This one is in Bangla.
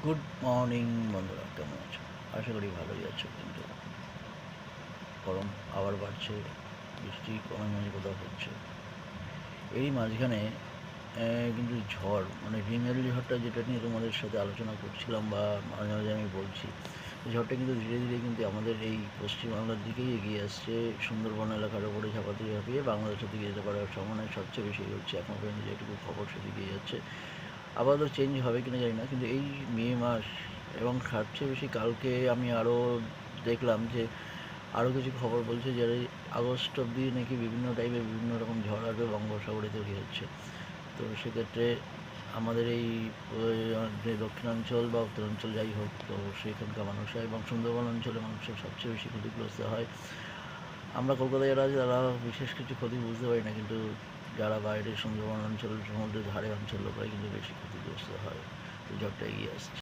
গুড মর্নিং বন্ধুরা, কেমন আছো? আশা করি ভালোই আছো। কিন্তু গরম আবার বাড়ছে, বৃষ্টি মাঝে মাঝে কোথাও হচ্ছে। এরই মাঝখানে কিন্তু ঝড়, মানে রিমেল ঝড়টা, যেটা নিয়ে তোমাদের সাথে আলোচনা করছিলাম বা মাঝে মাঝে আমি বলছি, ঝড়টা কিন্তু ধীরে ধীরে কিন্তু আমাদের এই পশ্চিমবাংলার দিকেই এগিয়ে আসছে। সুন্দরবন এলাকার ওপরে ঝাঁপাতে ঝাঁপিয়ে বাংলাদেশের দিকে যেতে পারার সম্ভাবনা সবচেয়ে বেশি হচ্ছে। এখন পর্যন্ত যেটুকু খবর সেদিকে যাচ্ছে। আপাতত চেঞ্জ হবে কিনা জানি না, কিন্তু এই মে মাস এবং সবচেয়ে বেশি কালকে আমি আরও দেখলাম যে আরও কিছু খবর বলছে যে আগস্ট অবধি নাকি বিভিন্ন টাইপের বিভিন্ন রকম ঝড় আসবে, বঙ্গোপসাগরে তৈরি হচ্ছে। তো সেক্ষেত্রে আমাদের এই যে দক্ষিণাঞ্চল বা উত্তরাঞ্চল যাই হোক, তো সেখানকার মানুষরা এবং সুন্দরবন অঞ্চলের মানুষের সবচেয়ে বেশি ক্ষতিগ্রস্ত হয়। আমরা কলকাতায় যারা আছি তারা বিশেষ কিছু ক্ষতি বুঝতে পারি না, কিন্তু যারা বাইরে সুন্দরবন অঞ্চল, সমুদ্রের ধারে অঞ্চল, লোকরাই কিন্তু বেশি ক্ষতিগ্রস্ত হয়। তো ঝড়টা এগিয়ে আসছে।